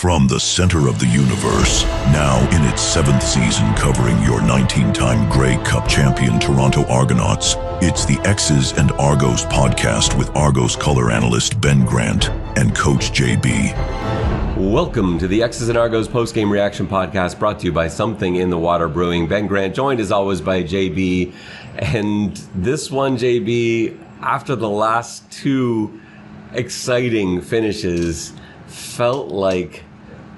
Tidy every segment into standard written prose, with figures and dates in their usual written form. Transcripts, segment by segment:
From the center of the universe, now in its 7th season covering your 19-time Grey Cup champion Toronto Argonauts, it's the X's and Argos podcast with Argos color analyst Ben Grant and Coach JB. Welcome to the X's and Argos postgame reaction podcast brought to you by Something in the Water Brewing. Ben Grant joined as always by JB. And this one, JB, after the last two exciting finishes, felt like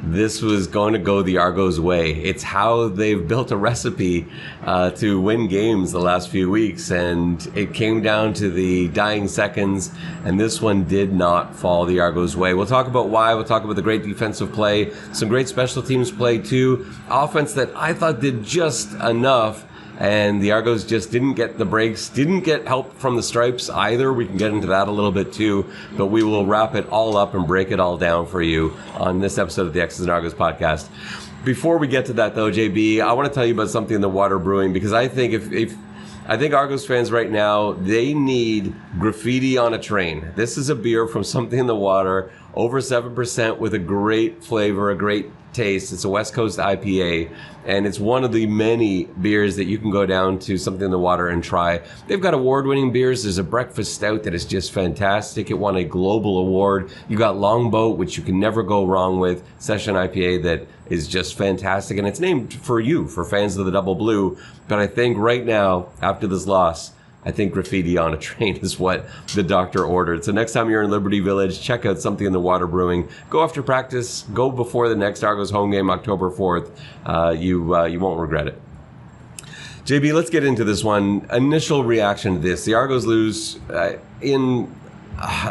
this was going to go the Argos way. It's how they've built a recipe to win games the last few weeks, and it came down to the dying seconds, and this one did not fall the Argos way. We'll talk about why. We'll talk about the great defensive play, some great special teams play too, offense that I thought did just enough, and the Argos just didn't get the breaks, didn't get help from the stripes either. We can get into that a little bit too, but we will wrap it all up and break it all down for you on this episode of the X's and Argos podcast. Before we get to that though, JB, I want to tell you about Something in the Water Brewing, because I think I think Argos fans right now, they need graffiti on a train. This is a beer from Something in the Water, over 7% with a great flavor, a great taste. It's a West Coast IPA, and it's one of the many beers that you can go down to Something in the Water and try. They've got award-winning beers. There's a breakfast stout that is just fantastic. It won a global award. You got Longboat, which you can never go wrong with, session IPA that is just fantastic, and it's named for you, for fans of the Double Blue. But I think right now, after this loss, I think graffiti on a train is what the doctor ordered. So next time you're in Liberty Village, check out Something in the Water Brewing. Go after practice. Go before the next Argos home game, October 4th. You won't regret it. JB, let's get into this one. Initial reaction to this. The Argos lose in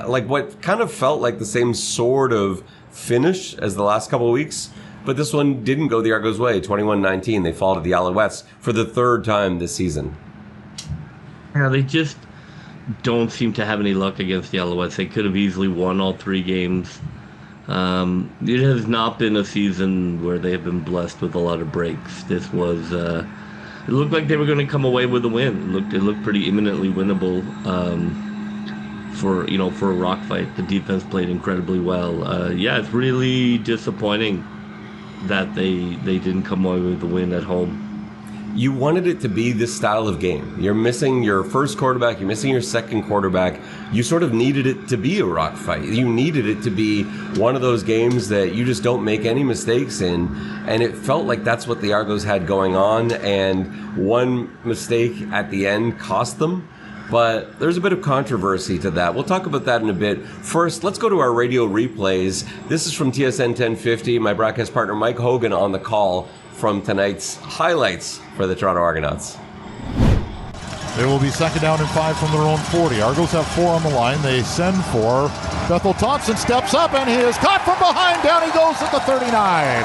like what kind of felt like the same sort of finish as the last couple of weeks. But this one didn't go the Argos way. 21-19. They fall to the Alouettes for the third time this season. Yeah, they just don't seem to have any luck against the Alouettes. They could have easily won all three games. It has not been a season where they have been blessed with a lot of breaks. This was, it looked like they were going to come away with a win. It looked pretty imminently winnable for a rock fight. The defense played incredibly well. It's really disappointing that they didn't come away with the win at home. You wanted it to be this style of game. You're missing your first quarterback, you're missing your second quarterback. You sort of needed it to be a rock fight. You needed it to be one of those games that you just don't make any mistakes in. And it felt like that's what the Argos had going on. And one mistake at the end cost them. But there's a bit of controversy to that. We'll talk about that in a bit. First, let's go to our radio replays. This is from TSN 1050. My broadcast partner Mike Hogan on the call from tonight's highlights for the Toronto Argonauts. It will be second down and 5 from their own 40. Argos have 4 on the line. They send for Bethel Thompson, steps up, and he is caught from behind. Down he goes at the 39.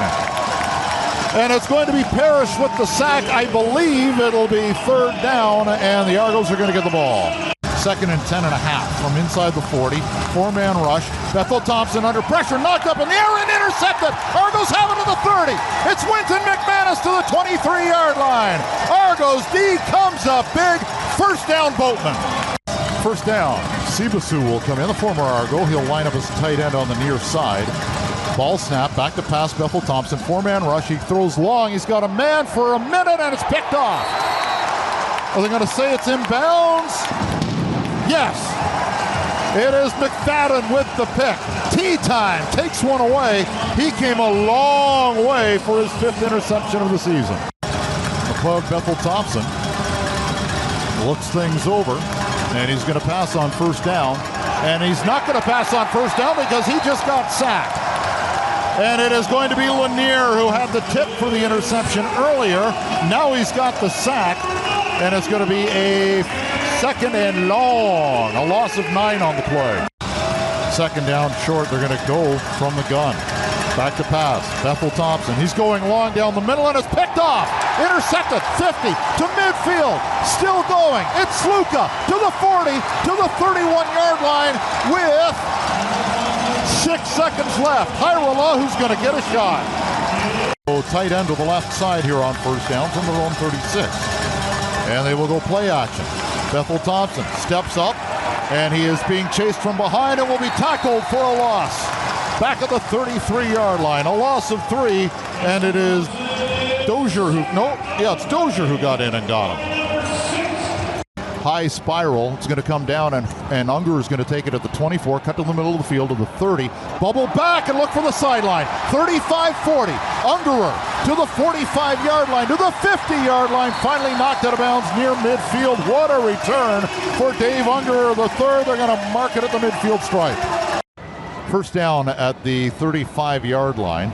And it's going to be Parrish with the sack. I believe it'll be third down, and the Argos are going to get the ball. Second and 10 and a half from inside the 40. Four-man rush. Bethel Thompson under pressure, knocked up in the air and intercepted. Argos have it to the 30. It's Winton McManus to the 23-yard line. Argos D comes up big. First down, Boatman. First down. Sibasu will come in, the former Argo. He'll line up as tight end on the near side. Ball snap, back to pass, Bethel Thompson. Four-man rush. He throws long. He's got a man for a minute, and it's picked off. Are they going to say it's inbounds? Yes, it is McFadden with the pick. Tea time, takes one away. He came a long way for his 5th interception of the season. McLeod Bethel Thompson looks things over, and he's going to pass on first down. And he's not going to pass on first down because he just got sacked. And it is going to be Lanier who had the tip for the interception earlier. Now he's got the sack, and it's going to be a second and long. A loss of 9 on the play. Second down short. They're going to go from the gun. Back to pass. Bethel Thompson. He's going long down the middle, and it's picked off. Intercepted. 50 to midfield. Still going. It's Sluka to the 40 to the 31-yard line with 6 seconds left. Hajrullahu, who's going to get a shot. Tight end to the left side here on first down from their own 36. And they will go play action. Bethel Thompson steps up, and he is being chased from behind and will be tackled for a loss. back at the 33-yard line. A loss of 3, and it is Doege it's Doege who got in and got him. High spiral. It's going to come down, and Ungerer is going to take it at the 24, cut to the middle of the field to the 30. Bubble back and look for the sideline. 35-40. Ungerer to the 45-yard line, to the 50-yard line. Finally knocked out of bounds near midfield. What a return for Dave Ungerer III. They're going to mark it at the midfield stripe. First down at the 35-yard line.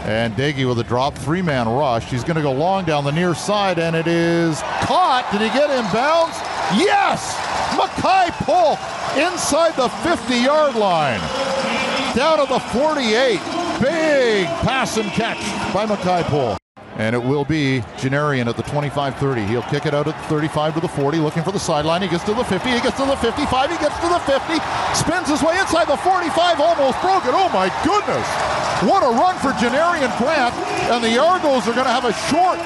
And Doege with a drop, 3-man rush. He's going to go long down the near side, and it is caught. Did he get in bounds? Yes! Makai Polk inside the 50-yard line. Down to the 48. Big pass and catch by Makai Polk. And it will be Janarion at the 25-30. He'll kick it out at the 35 to the 40, looking for the sideline. He gets to the 50, he gets to the 55, he gets to the 50, spins his way inside the 45, almost broke it. Oh my goodness! What a run for Janarion Grant. And the Argos are going to have a short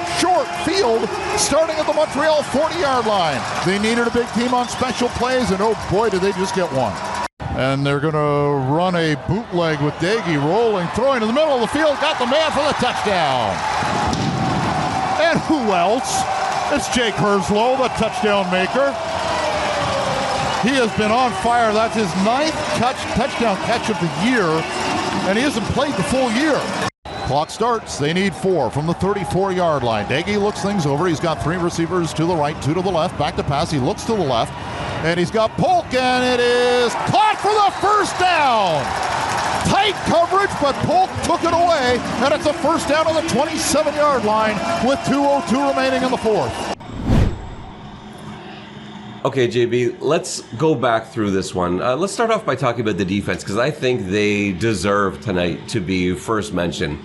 field starting at the Montreal 40-yard line. They needed a big team on special plays, and oh boy, did they just get one. And they're going to run a bootleg with Doege rolling, throwing in the middle of the field, got the man for the touchdown. And who else? It's Jake Herslow, the touchdown maker. He has been on fire. That's his 9th touchdown catch of the year, and he hasn't played the full year. Clock starts. They need 4 from the 34-yard line. Doege looks things over. He's got 3 receivers to the right, 2 to the left. Back to pass. He looks to the left, and he's got Polk, and it is caught for the first down. Tight coverage, but Polk took it away, and it's a first down on the 27-yard line with 2:02 remaining in the fourth. Okay, JB, let's go back through this one. Let's start off by talking about the defense, because I think they deserve tonight to be first mentioned.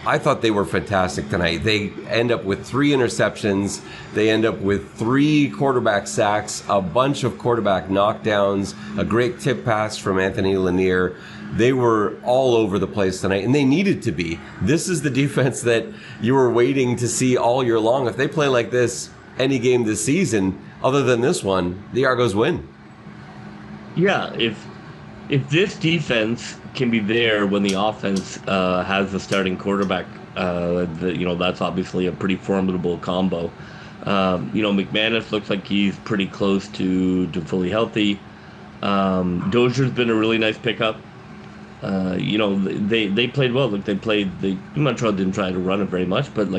I thought they were fantastic tonight. They end up with 3 interceptions. They end up with 3 quarterback sacks, a bunch of quarterback knockdowns, a great tip pass from Anthony Lanier. They were all over the place tonight, and they needed to be. This is the defense that you were waiting to see all year long. If they play like this any game this season, other than this one, the Argos win. Yeah, if this defense can be there when the offense has the starting quarterback, that's obviously a pretty formidable combo. McManus looks like he's pretty close to fully healthy. Dozier's been a really nice pickup. They played well. Montreal didn't try to run it very much, but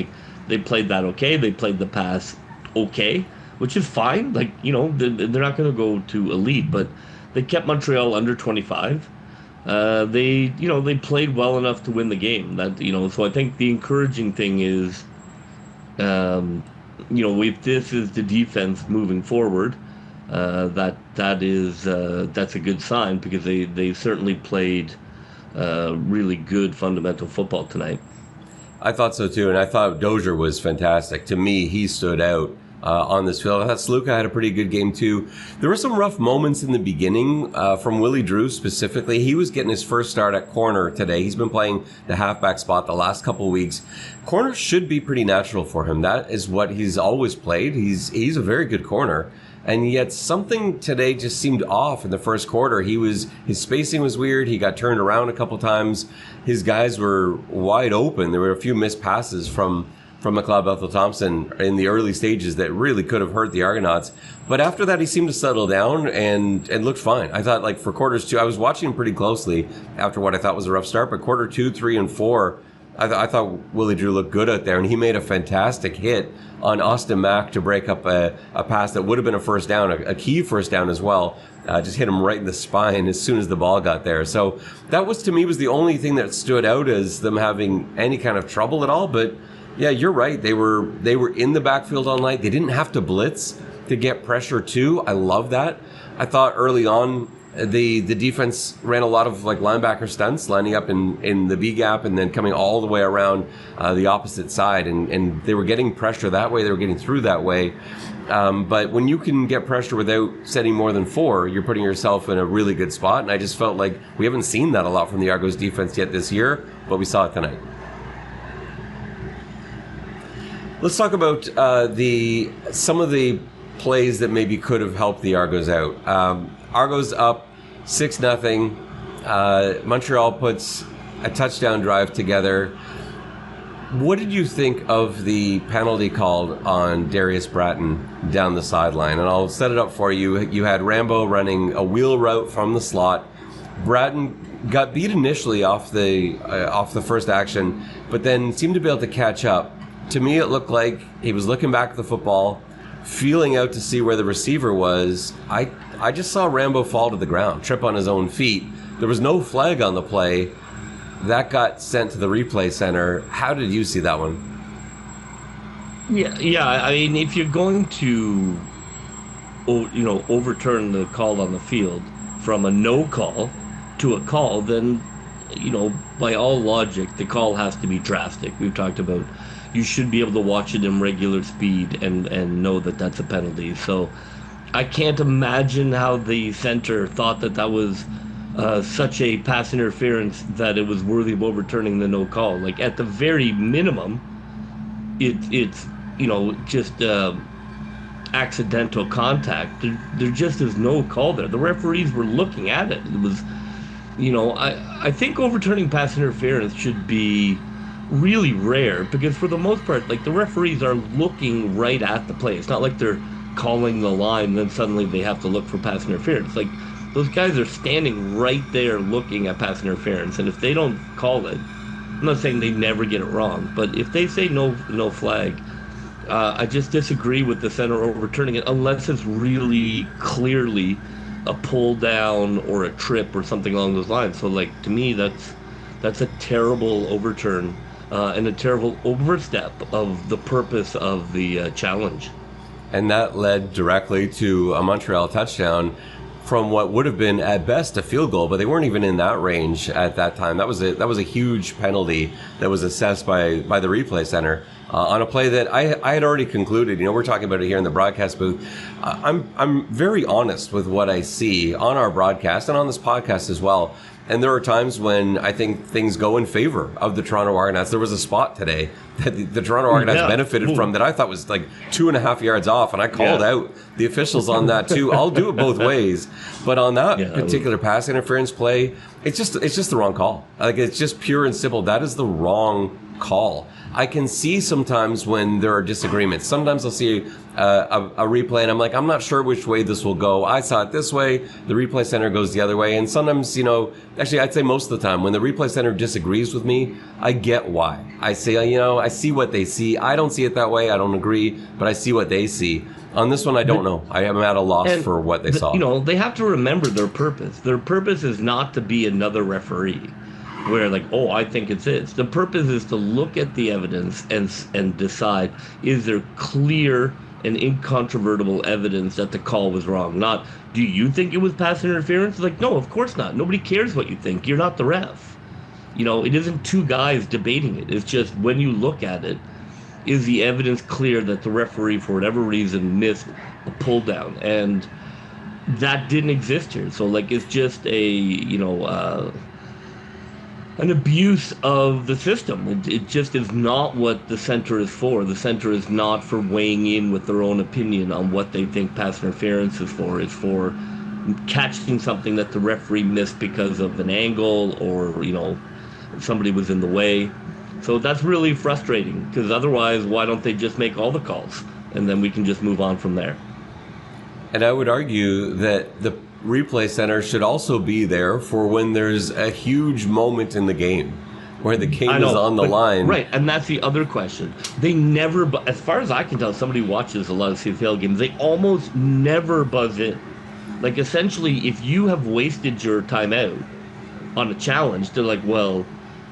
they played that okay. They played the pass okay, which is fine. They're not going to go to elite, but they kept Montreal under 25. They played well enough to win the game. So I think the encouraging thing is, if this is the defense moving forward, that's a good sign, because they certainly played really good fundamental football tonight. I thought so too, and I thought Dozier was fantastic. To me, he stood out on this field. I thought Sluka had a pretty good game too. There were some rough moments in the beginning from Willie Drew specifically. He was getting his first start at corner today. He's been playing the halfback spot the last couple of weeks. Corner should be pretty natural for him. That is what he's always played. He's a very good corner. And yet something today just seemed off in the first quarter. His spacing was weird. He got turned around a couple times. His guys were wide open. There were a few missed passes from McLeod Bethel-Thompson in the early stages that really could have hurt the Argonauts. But after that, he seemed to settle down and looked fine. I thought, for quarters 2, I was watching him pretty closely after what I thought was a rough start, but quarter 2, 3, and 4, I thought Willie Drew looked good out there, and he made a fantastic hit on Austin Mack to break up a pass that would have been a first down, a key first down as well. Just hit him right in the spine as soon as the ball got there. So that was the only thing that stood out as them having any kind of trouble at all. But yeah, you're right. They were in the backfield all night. They didn't have to blitz to get pressure too. I love that. I thought early on the defense ran a lot of linebacker stunts, lining up in the B gap and then coming all the way around the opposite side, and they were getting pressure that way. They were getting through that way. But when you can get pressure without setting more than 4, you're putting yourself in a really good spot. And I just felt like we haven't seen that a lot from the Argos defense yet this year, but we saw it tonight. Let's talk about some of the plays that maybe could have helped the Argos out. Argos up 6-0. Montreal puts a touchdown drive together. What did you think of the penalty called on Darius Bratton down the sideline? And I'll set it up for you. You had Rambo running a wheel route from the slot. Bratton got beat initially off the first action, but then seemed to be able to catch up. To me, it looked like he was looking back at the football, feeling out to see where the receiver was. I just saw Rambo fall to the ground, trip on his own feet. There was no flag on the play. That got sent to the replay center. How did you see that one? Yeah. I mean, if you're going to, overturn the call on the field from a no call to a call, then, by all logic, the call has to be drastic. We've talked about you should be able to watch it in regular speed and know that that's a penalty. So I can't imagine how the center thought that was such a pass interference that it was worthy of overturning the no call. Like, at the very minimum, it's just accidental contact. There just is no call there. The referees were looking at it. It was, I think overturning pass interference should be really rare, because for the most part, like, the referees are looking right at the play. It's not like they're calling the line, then suddenly they have to look for pass interference. Like, those guys are standing right there looking at pass interference, and if they don't call it, I'm not saying they never get it wrong, but if they say no flag, I just disagree with the center overturning it unless it's really clearly a pull down or a trip or something along those lines. So, like, to me, that's a terrible overturn and a terrible overstep of the purpose of the challenge. And that led directly to a Montreal touchdown from what would have been at best a field goal, but they weren't even in that range at that time. That was a huge penalty that was assessed by the replay center on a play that I had already concluded. We're talking about it here in the broadcast booth. I'm very honest with what I see on our broadcast and on this podcast as well. And there are times when I think things go in favor of the Toronto Argonauts. There was a spot today that the Toronto Argonauts benefited from that I thought was like 2.5 yards off, and I called out the officials on that too. I'll do it both ways, but on that particular pass interference play, it's just the wrong call. Like, it's just pure and simple. That is the wrong call. I can see sometimes when there are disagreements. Sometimes I'll see a replay and I'm like, I'm not sure which way this will go. I saw it this way. The replay center goes the other way. And sometimes, actually, I'd say most of the time when the replay center disagrees with me, I get why. I say, I see what they see. I don't see it that way. I don't agree, but I see what they see. On this one, I don't know. I am at a loss for what they saw. They have to remember their purpose. Their purpose is not to be another referee where, like, I think it's this. The purpose is to look at the evidence and decide, is there clear and incontrovertible evidence that the call was wrong? Not, do you think it was pass interference? Like, no, of course not. Nobody cares what you think. You're not the ref. It isn't two guys debating it. It's just, when you look at it, is the evidence clear that the referee, for whatever reason, missed a pull down? And that didn't exist here. So, like, it's just an abuse of the system. It just is not what the center is for. The center is not for weighing in with their own opinion on what they think pass interference is for. It's for catching something that the referee missed because of an angle or, somebody was in the way. So that's really frustrating, because otherwise, why don't they just make all the calls and then we can just move on from there? And I would argue that the replay center should also be there for when there's a huge moment in the game where the game is on the line. Right, and that's the other question. They never, as far as I can tell, somebody watches a lot of CFL games, they almost never buzz in. Like, essentially, if you have wasted your timeout on a challenge, they're like, well,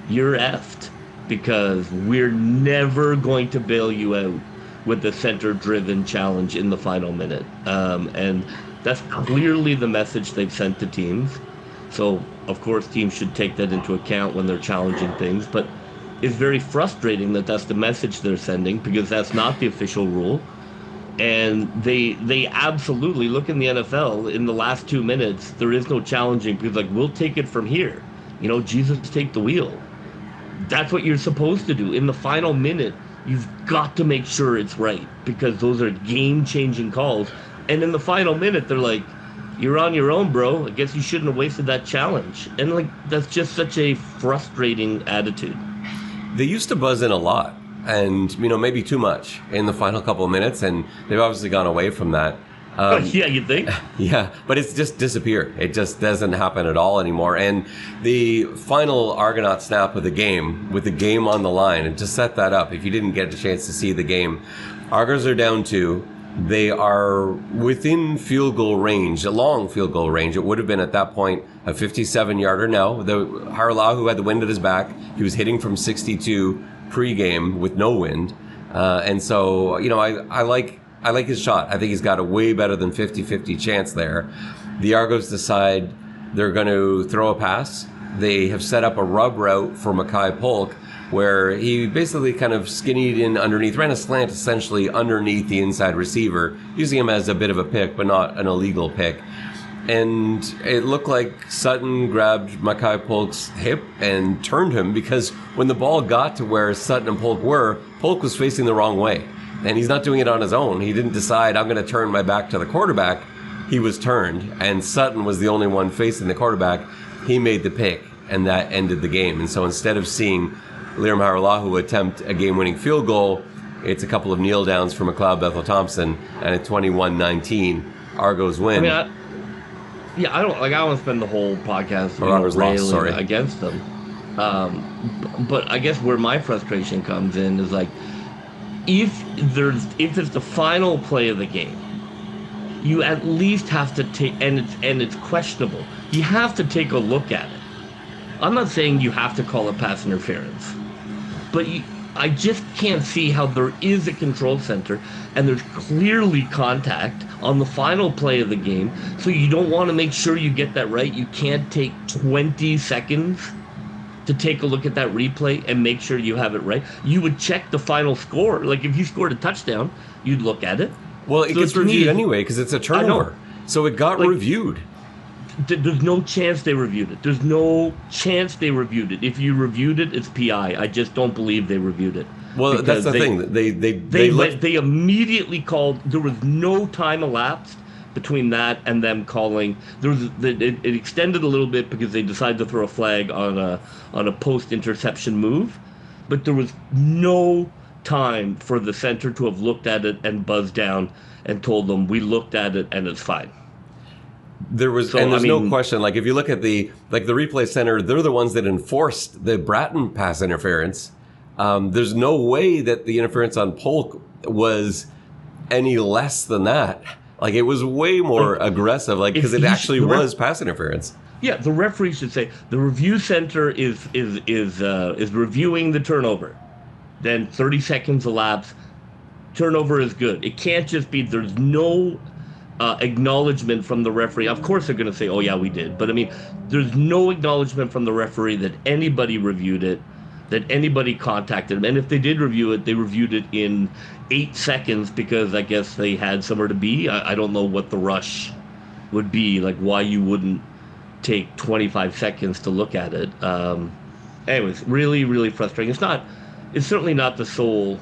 you're effed, because we're never going to bail you out with the center-driven challenge in the final minute. And that's clearly the message they've sent to teams. So, of course, teams should take that into account when they're challenging things. But it's very frustrating that that's the message they're sending, because that's not the official rule. And they absolutely, look in the NFL, in the last 2 minutes, there is no challenging, because, like, we'll take it from here. Jesus, take the wheel. That's what you're supposed to do. In the final minute, you've got to make sure it's right, because those are game-changing calls. And in the final minute, they're like, you're on your own, bro. I guess you shouldn't have wasted that challenge. And, like, that's just such a frustrating attitude. They used to buzz in a lot and, maybe too much in the final couple of minutes, and they've obviously gone away from that. Yeah, you'd think. Yeah, but it's just disappeared. It just doesn't happen at all anymore. And the final Argonaut snap of the game, with the game on the line, and to set that up, if you didn't get a chance to see the game, Argos are down 2. They are within field goal range, a long field goal range. It would have been at that point a 57-yarder. Now, the Hajrullahu, who had the wind at his back, he was hitting from 62 pre-game with no wind. And so, I like his shot. I think he's got a way better than 50-50 chance there. The Argos decide they're going to throw a pass. They have set up a rub route for Makai Polk, where he basically kind of skinnied in underneath, ran a slant essentially underneath the inside receiver, using him as a bit of a pick, but not an illegal pick. And it looked like Sutton grabbed Makai Polk's hip and turned him, because when the ball got to where Sutton and Polk were, Polk was facing the wrong way. And he's not doing it on his own. He didn't decide, I'm going to turn my back to the quarterback. He was turned, and Sutton was the only one facing the quarterback. He made the pick, and that ended the game. And so instead of seeing Lirim Hajrullahu attempt a game-winning field goal, it's a couple of kneel downs for McLeod Bethel-Thompson, and a 21-19 Argos win. I don't want to spend the whole podcast railing against them. But I guess where my frustration comes in is, like, if it's the final play of the game, you at least have to take, and it's questionable, you have to take a look at it. I'm not saying you have to call it pass interference, but I just can't see how there is a control center and there's clearly contact on the final play of the game, so you don't want to make sure you get that right. You can't take 20 seconds to take a look at that replay and make sure you have it right. You would check the final score. Like, if he scored a touchdown, you'd look at it. Well, it gets reviewed anyway because it's a turnover. So it got reviewed. There's no chance they reviewed it. There's no chance they reviewed it. If you reviewed it, it's PI. I just don't believe they reviewed it. Well, that's the thing. They immediately called. There was no time elapsed between that and them calling. It extended a little bit because they decided to throw a flag on a post-interception move, but there was no time for the center to have looked at it and buzzed down and told them, we looked at it and it's fine. There's no question. Like, if you look at the replay center, they're the ones that enforced the Bratton pass interference. There's no way that the interference on Polk was any less than that. Like, it was way more aggressive, because it actually was pass interference. Yeah, the referee should say the review center is reviewing the turnover. Then 30 seconds elapse. Turnover is good. It can't just be there's no acknowledgement from the referee. Of course they're going to say, oh, yeah, we did. But, I mean, there's no acknowledgement from the referee that anybody reviewed it, that anybody contacted them. And if they did review it, they reviewed it in 8 seconds because I guess they had somewhere to be. I don't know what the rush would be, like why you wouldn't take 25 seconds to look at it. Anyways, really, really frustrating. It's certainly not the sole.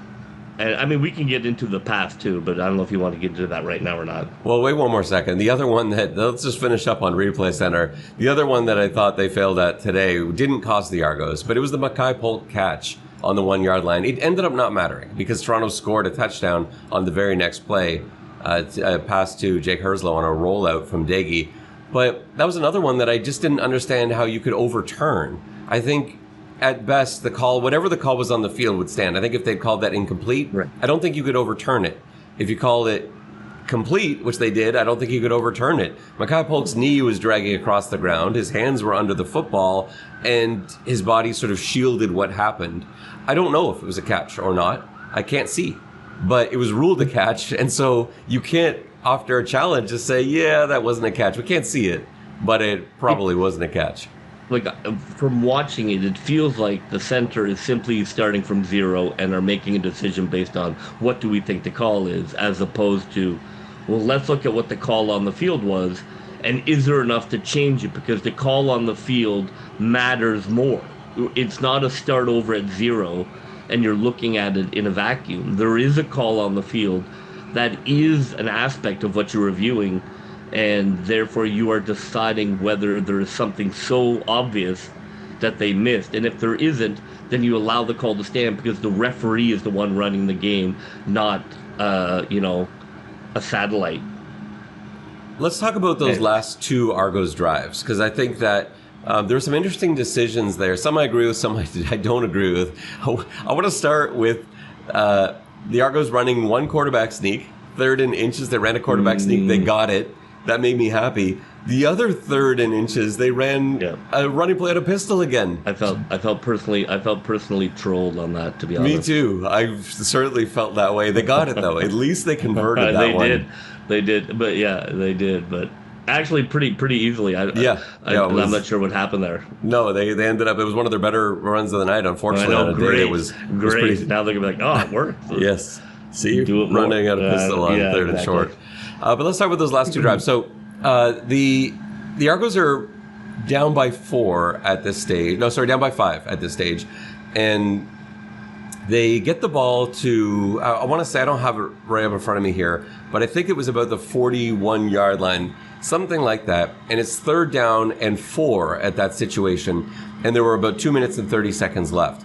And I mean, we can get into the past too, but I don't know if you want to get into that right now or not. Well, wait one more second. The other one let's just finish up on Replay Center. The other one that I thought they failed at today didn't cost the Argos, but it was the Makai Polk catch on the 1 yard line. It ended up not mattering because Toronto scored a touchdown on the very next play, a pass to Jake Herslow on a rollout from Doege. But that was another one that I just didn't understand how you could overturn. I think at best, the call, whatever the call was on the field, would stand. I think if they'd called that incomplete, right, I don't think you could overturn it. If you called it complete, which they did, I don't think you could overturn it. Makai Polk's knee was dragging across the ground. His hands were under the football, and his body sort of shielded what happened. I don't know if it was a catch or not. I can't see. But it was ruled a catch, and so you can't, after a challenge, just say, yeah, that wasn't a catch. We can't see it, but it probably wasn't a catch. Like, from watching it, it feels like the center is simply starting from zero and are making a decision based on what do we think the call is, as opposed to, well, let's look at what the call on the field was, and is there enough to change it? Because the call on the field matters more. It's not a start over at zero and you're looking at it in a vacuum. There is a call on the field that is an aspect of what you're reviewing and therefore you are deciding whether there is something so obvious that they missed. And if there isn't, then you allow the call to stand because the referee is the one running the game, not, a satellite. Let's talk about those last two Argos drives, because I think that there were some interesting decisions there. Some I agree with, some I don't agree with. I want to start with the Argos running one quarterback sneak, 3rd and inches. They ran a quarterback sneak. They got it. That made me happy. The other 3rd and inches, they ran a running play out of pistol again. I felt personally trolled on that, to be honest. Me too. I certainly felt that way. They got it though. At least they converted that one. They did. But yeah, they did. But actually, pretty easily. I'm not sure what happened there. No, they ended up. It was one of their better runs of the night. Unfortunately, on a day it was great. Was pretty, now they're gonna be like, oh, it worked. Yes. See, running out of pistol on 3rd and short. But let's talk about those last two drives. So the Argos are down by 4 at this stage. No, sorry, down by 5 at this stage, and they get the ball to. I want to say I don't have it right up in front of me here, but I think it was about the 41-yard line, something like that. And it's 3rd down and 4 at that situation, and there were about 2 minutes and 30 seconds left.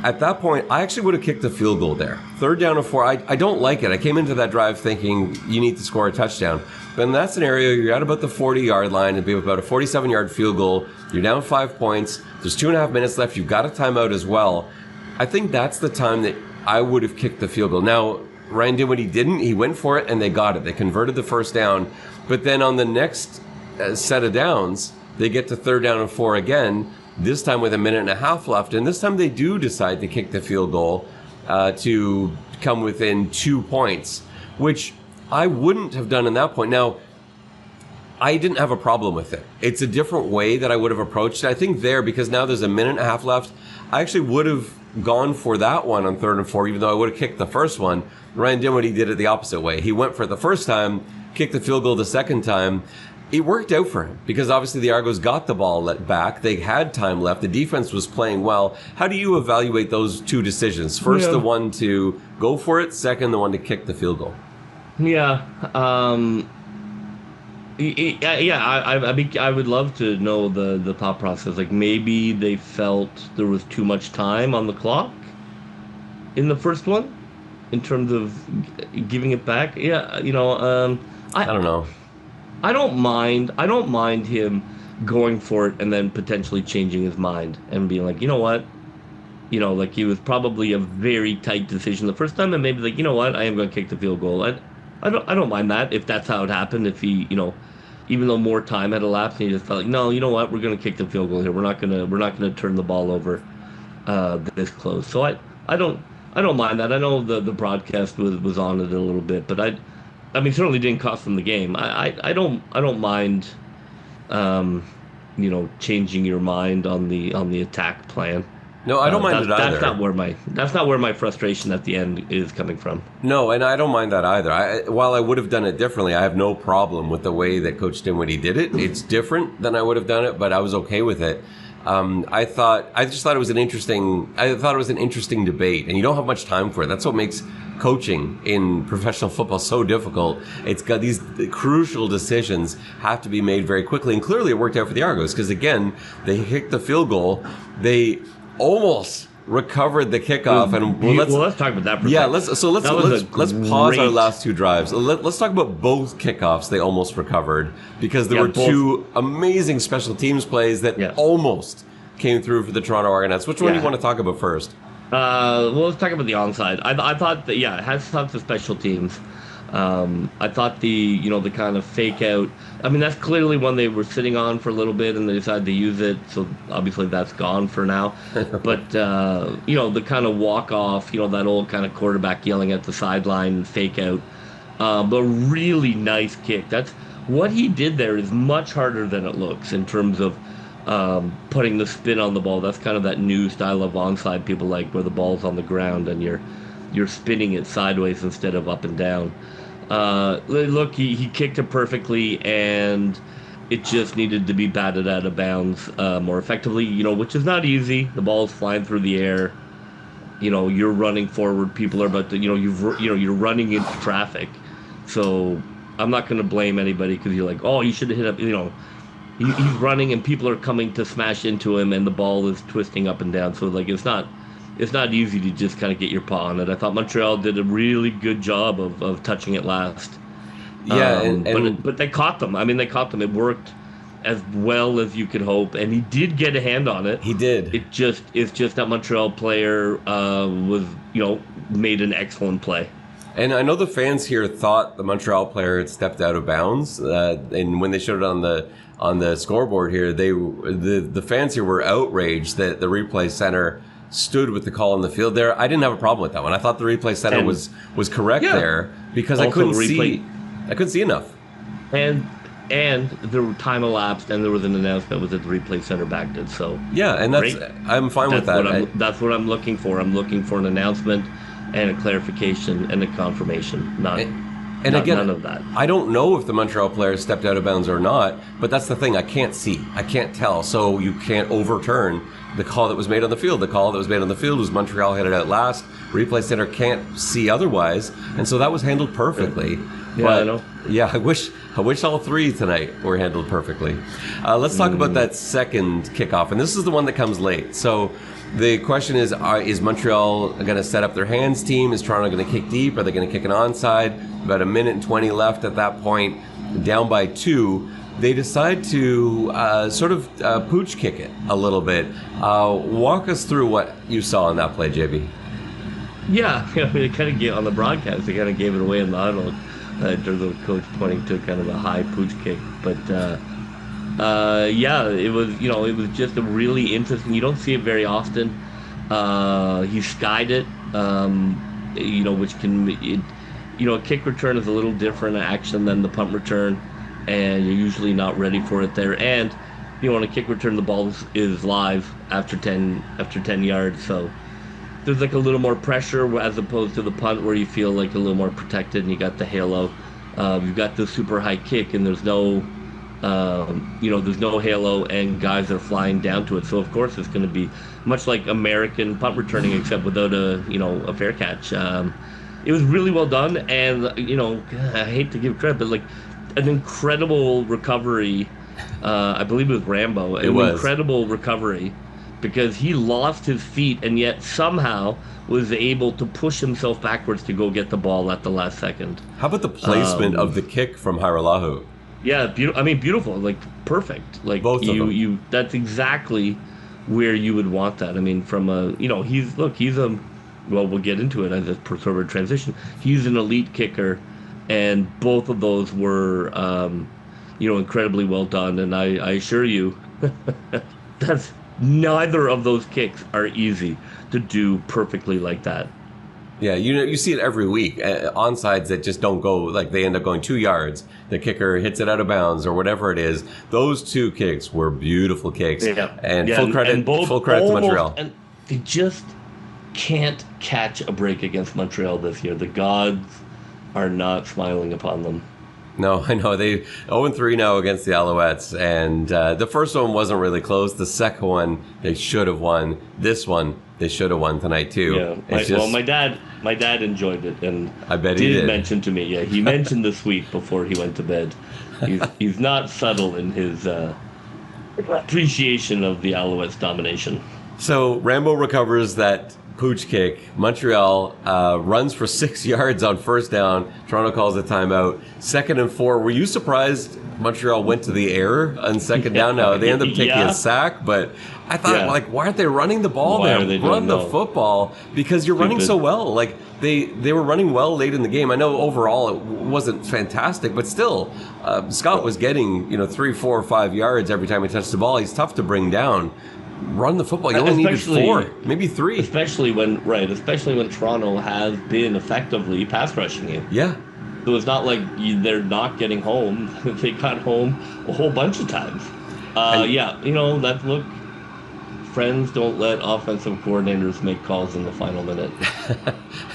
At that point, I actually would have kicked a field goal there. 3rd down and 4. I don't like it. I came into that drive thinking you need to score a touchdown. But in that scenario, you're at about the 40-yard line. It'd be about a 47-yard field goal. You're down 5 points. There's 2.5 minutes left. You've got a timeout as well. I think that's the time that I would have kicked the field goal. Now, Ryan did what he didn't. He went for it, and they got it. They converted the first down. But then on the next set of downs, they get to 3rd down and 4 again, this time with a minute and a half left. And this time they do decide to kick the field goal to come within 2 points, which I wouldn't have done in that point. Now, I didn't have a problem with it. It's a different way that I would have approached it. I think there, because now there's a minute and a half left, I actually would have gone for that one on 3rd and 4, even though I would have kicked the first one. Ryan did what he did it the opposite way. He went for it the first time, kicked the field goal the second time. It worked out for him because obviously the Argos got the ball back. They had time left. The defense was playing well. How do you evaluate those two decisions? First, the one to go for it. Second, the one to kick the field goal. I would love to know the thought process. Like maybe they felt there was too much time on the clock in the first one, in terms of giving it back. I don't know. I don't mind him going for it and then potentially changing his mind and being like, you know what, like it was probably a very tight decision the first time, and maybe like, you know what, I am going to kick the field goal. I don't mind that if that's how it happened. If he, even though more time had elapsed, and he just felt like, no, you know what, we're going to kick the field goal here. We're not gonna turn the ball over this close. So I don't mind that. I know the broadcast was on it a little bit, but I mean, certainly didn't cost them the game. I don't mind, changing your mind on the attack plan. No, I don't mind it either. That's not where my frustration at the end is coming from. No, and I don't mind that either. While I would have done it differently, I have no problem with the way that Coach Dinwiddie did it. It's different than I would have done it, but I was okay with it. I just thought it was an interesting debate, and you don't have much time for it. That's what makes coaching in professional football so difficult. It's got these crucial decisions have to be made very quickly, and clearly it worked out for the Argos because again, they kicked the field goal. They almost recovered the kickoff, and let's talk about that. Let's pause our last two drives. Let's talk about both kickoffs they almost recovered because there were two amazing special teams plays that almost came through for the Toronto Argonauts. Which one do you want to talk about first? Let's talk about the onside. I thought that it has tons of special teams. I thought the kind of fake out. I mean, that's clearly one they were sitting on for a little bit and they decided to use it. So obviously that's gone for now. But, the kind of walk off, that old kind of quarterback yelling at the sideline fake out. But really nice kick. That's what he did there is much harder than it looks in terms of putting the spin on the ball. That's kind of that new style of onside people like where the ball's on the ground and you're spinning it sideways instead of up and down. Look, he kicked it perfectly, and it just needed to be batted out of bounds more effectively, which is not easy. The ball's flying through the air. You're running forward. People are about to, you're running into traffic. So, I'm not going to blame anybody because you're like, oh, you should have hit up, he's running and people are coming to smash into him and the ball is twisting up and down. So like it's not easy to just kind of get your paw on it. I thought Montreal did a really good job of touching it last. Yeah, but they caught them. I mean, they caught them. It worked as well as you could hope, and he did get a hand on it. He did. It's just that Montreal player made an excellent play. And I know the fans here thought the Montreal player had stepped out of bounds, and when they showed it on the scoreboard here, the fans here were outraged that the replay center stood with the call on the field there. I didn't have a problem with that one. I thought the replay center was correct there because I couldn't see enough. And the time elapsed, and there was an announcement that the replay center backed it. So yeah, and I'm fine with that. That's what I'm looking for. I'm looking for an announcement and a clarification and a confirmation. None of that. I don't know if the Montreal player stepped out of bounds or not, but that's the thing. I can't see. I can't tell. So you can't overturn the call that was made on the field. The call that was made on the field was Montreal hit it out last. Replay center can't see otherwise, and so that was handled perfectly. Yeah, but, I know. Yeah, I wish all three tonight were handled perfectly. Let's talk about that second kickoff, and this is the one that comes late. So the question is Montreal going to set up their hands team? Is Toronto going to kick deep? Are they going to kick an onside? About a minute and 20 left at that point, down by 2. They decide to pooch kick it a little bit. Walk us through what you saw on that play, JB. Yeah, they kind of gave on the broadcast. They kind of gave it away in the huddle. In terms of the coach pointing to kind of a high pooch kick, but it was just a really interesting. You don't see it very often. He skied it, which can, a kick return is a little different action than the punt return, and you're usually not ready for it there. And on a kick return, the ball is live after 10 yards, so there's like a little more pressure as opposed to the punt where you feel like a little more protected and you got the halo. You've got the super high kick and there's no halo and guys are flying down to it. So of course it's going to be much like American punt returning except without a fair catch. It was really well done, and I hate to give credit, but like an incredible recovery. I believe it was Rambo. Incredible recovery. Because he lost his feet and yet somehow was able to push himself backwards to go get the ball at the last second. How about the placement of the kick from Hajrullahu? Yeah, beautiful, like perfect. Like both of them. That's exactly where you would want that. I mean, from we'll get into it as a sort of transition. He's an elite kicker, and both of those were, incredibly well done. And I assure you, that's. Neither of those kicks are easy to do perfectly like that. Yeah, you see it every week. Onsides that just don't go, like they end up going 2 yards. The kicker hits it out of bounds or whatever it is. Those two kicks were beautiful kicks. Yeah. And full credit to Montreal. And they just can't catch a break against Montreal this year. The gods are not smiling upon them. No, I know. They 0-3 now against the Alouettes, and the first one wasn't really close. The second one, they should have won. This one, they should have won tonight too. Yeah, my dad enjoyed it, and I bet he did. Mention to me. Yeah, he mentioned the sweep before he went to bed. He's not subtle in his appreciation of the Alouettes' domination. So Rambo recovers that pooch kick. Montreal runs for 6 yards on first down. Toronto calls a timeout. 2nd and 4. Were you surprised Montreal went to the air on second down? Now they end up taking a sack, but I thought, why aren't they running the ball there? Run the football, because you're running so well. Like they were running well late in the game. I know overall it wasn't fantastic, but still, Scott was getting 3, 4, 5 yards every time he touched the ball. He's tough to bring down. Run the football. You only needed 4, maybe 3. Especially when Toronto has been effectively pass rushing you. Yeah. So it's not like they're not getting home. They got home a whole bunch of times. Friends don't let offensive coordinators make calls in the final minute.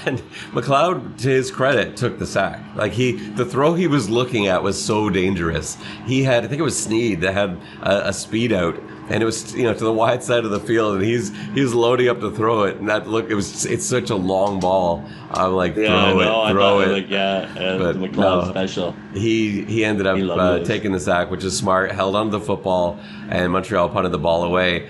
And McLeod, to his credit, took the sack. Like the throw he was looking at was so dangerous. He had, I think it was Snead that had a speed out and it was to the wide side of the field, and he's loading up to throw it, and it's such a long ball. I'm like, throw it. But the McLeod special. He ended up taking the sack, which is smart. Held onto the football, and Montreal punted the ball away.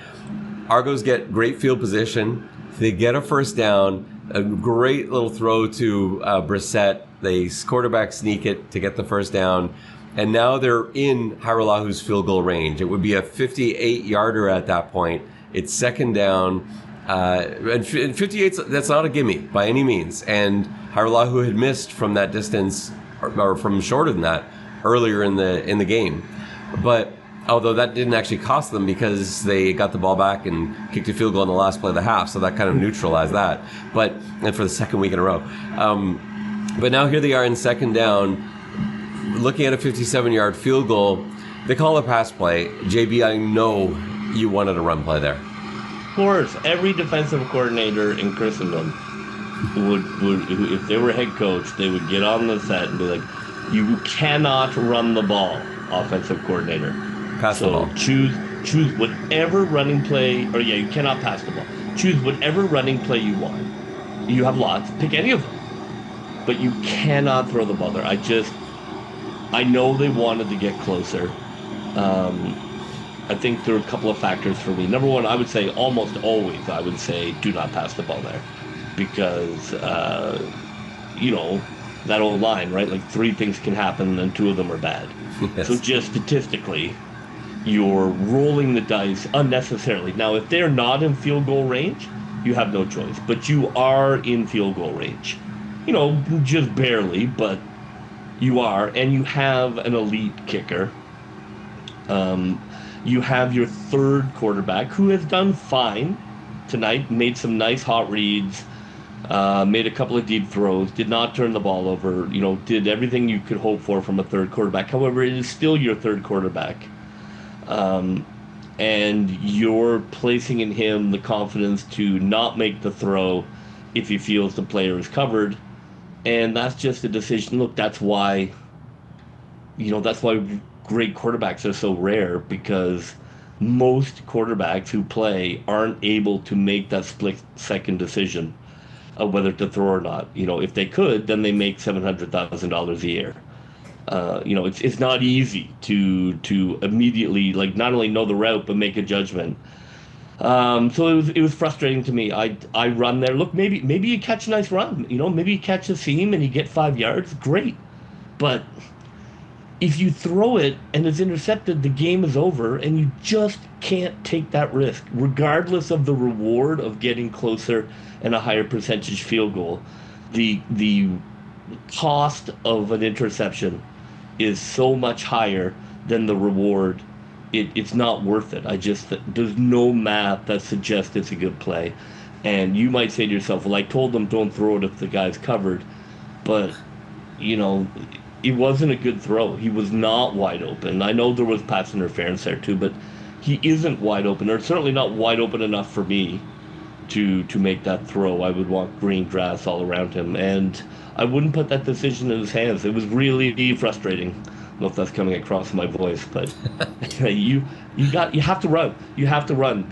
Argos get great field position. They get a first down. A great little throw to Brissett. They quarterback sneak it to get the first down. And now they're in Hajrullahu field goal range. It would be a 58-yarder at that point. It's second down. And 58, that's not a gimme by any means. And Hajrullahu had missed from that distance, or from shorter than that, earlier in the game. But although that didn't actually cost them because they got the ball back and kicked a field goal in the last play of the half, so that kind of neutralized that. And for the second week in a row. But now here they are in second down, looking at a 57-yard field goal. They call a pass play. JB, I know you wanted a run play there. Of course, every defensive coordinator in Christendom would if they were head coach, they would get on the set and be like, you cannot run the ball, offensive coordinator. Pass the ball. Choose whatever running play, you cannot pass the ball. Choose whatever running play you want. You have lots. Pick any of them. But you cannot throw the ball there. I know they wanted to get closer. I think there are a couple of factors for me. Number one, I would say almost always, do not pass the ball there. Because, that old line, right? Like 3 things can happen and 2 of them are bad. Yes. So just statistically, you're rolling the dice unnecessarily. Now, if they're not in field goal range, you have no choice. But you are in field goal range. Just barely, but you are. And you have an elite kicker. You have your third quarterback, who has done fine tonight, made some nice hot reads, made a couple of deep throws, did not turn the ball over, did everything you could hope for from a third quarterback. However, it is still your third quarterback. And you're placing in him the confidence to not make the throw if he feels the player is covered. And that's just a decision. Look, that's why great quarterbacks are so rare, because most quarterbacks who play aren't able to make that split-second decision of whether to throw or not. If they could, then they make $700,000 a year. It's not easy to immediately not only know the route but make a judgment. So it was frustrating to me. I run there. Look, maybe you catch a nice run. Maybe you catch a seam and you get 5 yards. Great, but if you throw it and it's intercepted, the game is over, and you just can't take that risk, regardless of the reward of getting closer and a higher percentage field goal. The cost of an interception is so much higher than the reward. It's not worth it. There's no math that suggests it's a good play. And you might say to yourself, well, I told them don't throw it if the guy's covered. But, it wasn't a good throw. He was not wide open. I know there was pass interference there too, but he isn't wide open, or certainly not wide open enough for me to make that throw. I would want green grass all around him, and I wouldn't put that decision in his hands. It was really frustrating. I don't know if that's coming across my voice, but you have to run. You have to run.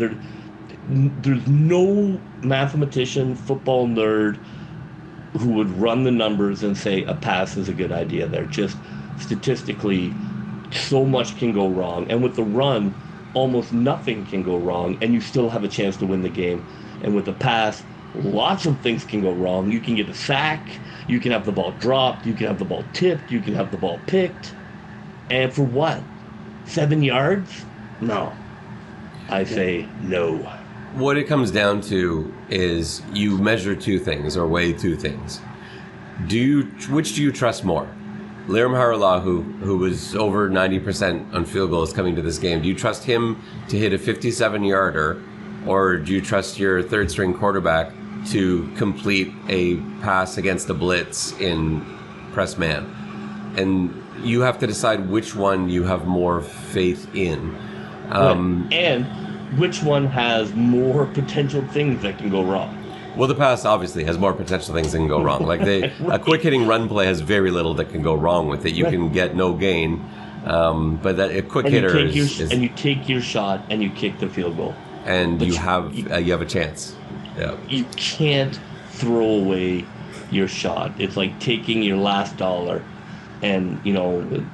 There's no mathematician, football nerd who would run the numbers and say a pass is a good idea there. Just statistically, so much can go wrong. And with the run, almost nothing can go wrong, and you still have a chance to win the game. And with the pass, lots of things can go wrong. You can get a sack, you can have the ball dropped, you can have the ball tipped, you can have the ball picked. And for what? 7 yards? No. I say no. What it comes down to is you measure 2 things, or weigh 2 things. Which do you trust more? Lirim Hajrullahu, who was over 90% on field goals coming to this game, do you trust him to hit a 57-yarder, or do you trust your third-string quarterback to complete a pass against a blitz in press man? And you have to decide which one you have more faith in. And which one has more potential things that can go wrong. Well, the pass obviously has more potential things that can go wrong. Like a quick hitting run play has very little that can go wrong with it. You can get no gain. But that a quick and hitter and you take your shot and you kick the field goal, and you have a chance. Yeah, you can't throw away your shot. It's like taking your last dollar and,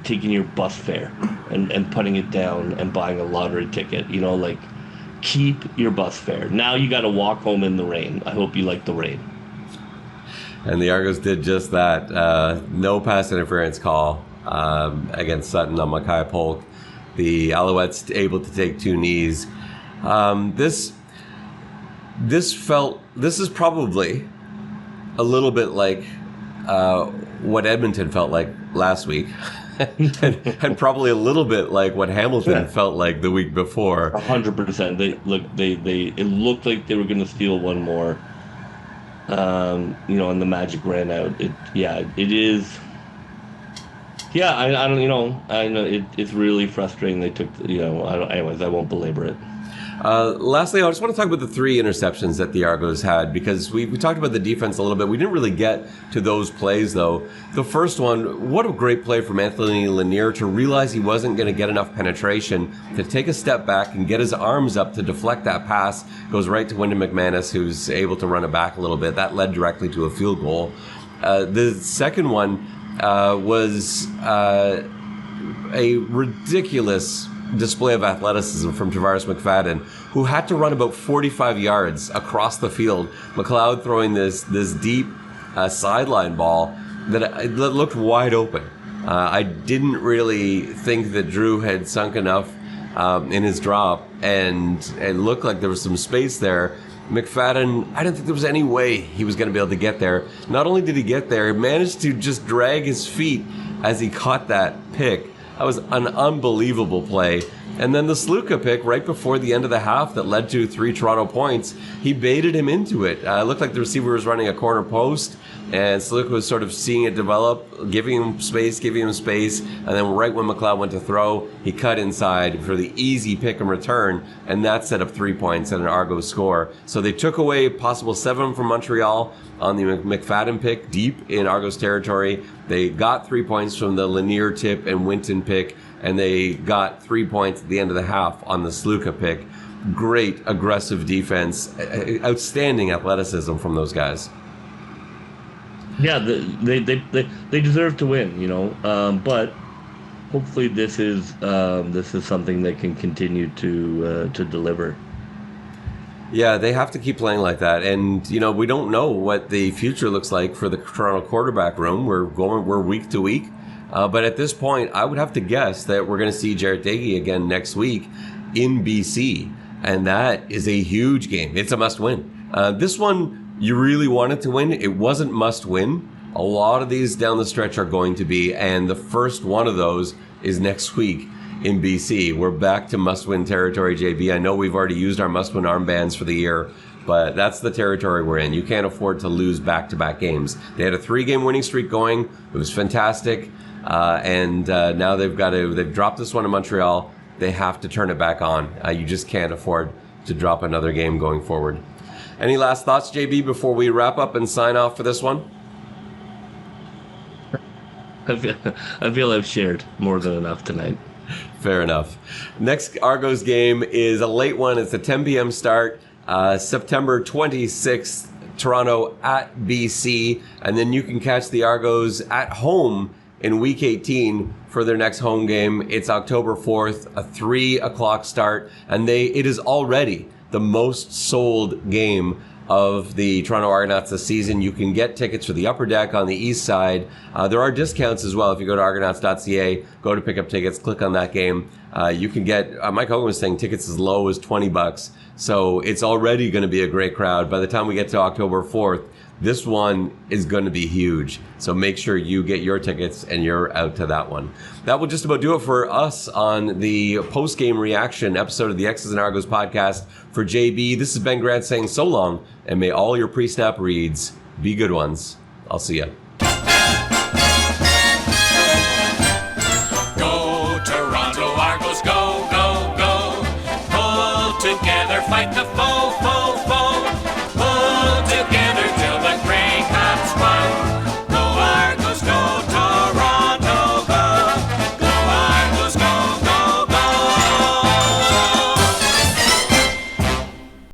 taking your bus fare and putting it down and buying a lottery ticket. Like, keep your bus fare. Now you got to walk home in the rain. I hope you like the rain. And the Argos did just that. No pass interference call against Sutton on Makai Polk. The Alouettes able to take 2 knees. This is probably a little bit like what Edmonton felt like last week, and probably a little bit like what Hamilton felt like the week before. 100%. It looked like they were going to steal one more. And the magic ran out. It is. Yeah, I don't. I know it's really frustrating. They took. Anyways, I won't belabor it. Lastly, I just want to talk about the 3 interceptions that the Argos had, because we talked about the defense a little bit. We didn't really get to those plays, though. The first one, what a great play from Anthony Lanier to realize he wasn't going to get enough penetration, to take a step back and get his arms up to deflect that pass. Goes right to Wyndham McManus, who's able to run it back a little bit. That led directly to a field goal. The second one was a ridiculous display of athleticism from Tavares McFadden, who had to run about 45 yards across the field. McLeod throwing this deep sideline ball that looked wide open. I didn't really think that Drew had sunk enough in his drop, and it looked like there was some space there. McFadden, I didn't think there was any way he was going to be able to get there. Not only did he get there, he managed to just drag his feet as he caught that pick. That was an unbelievable play. And then the Sluka pick right before the end of the half that led to 3 Toronto points, he baited him into it. It looked like the receiver was running a corner post, and Sluka was sort of seeing it develop, giving him space, and then right when McLeod went to throw, he cut inside for the easy pick and return, and that set up 3 points and an Argos score. So they took away a possible 7 from Montreal on the McFadden pick deep in Argos territory. They got 3 points from the Lanier tip and Winton pick, and they got 3 points at the end of the half on the Sluka pick. Great aggressive defense, outstanding athleticism from those guys. Yeah, they deserve to win, but hopefully this is something that can continue to deliver. Yeah, they have to keep playing like that, and we don't know what the future looks like for the Toronto quarterback room. We're week to week, but at this point, I would have to guess that we're going to see Jarret Doege again next week in BC, and that is a huge game. It's a must-win. This one, you really wanted to win. It wasn't must-win. A lot of these down the stretch are going to be, and the first one of those is next week in BC. We're back to must-win territory, JB. I know we've already used our must-win armbands for the year, but that's the territory we're in. You can't afford to lose back-to-back games. They had a 3-game winning streak going. It was fantastic, and now they've dropped this one in Montreal. They have to turn it back on. You just can't afford to drop another game going forward. Any last thoughts, JB, before we wrap up and sign off for this one? I feel I've shared more than enough tonight. Fair enough. Next Argos game is a late one. It's a 10 p.m. start, September 26th, Toronto at BC. And then you can catch the Argos at home in Week 18 for their next home game. It's October 4th, a 3 o'clock start. And it is already the most sold game of the Toronto Argonauts this season. You can get tickets for the upper deck on the east side. There are discounts as well. If you go to argonauts.ca, go to pick up tickets, click on that game. You can get, Mike Hogan was saying tickets as low as $20. So it's already going to be a great crowd. By the time we get to October 4th, this one is going to be huge. So make sure you get your tickets and you're out to that one. That will just about do it for us on the post-game reaction episode of the X's and Argos podcast. For JB, this is Ben Grant saying so long, and may all your pre-snap reads be good ones. I'll see ya.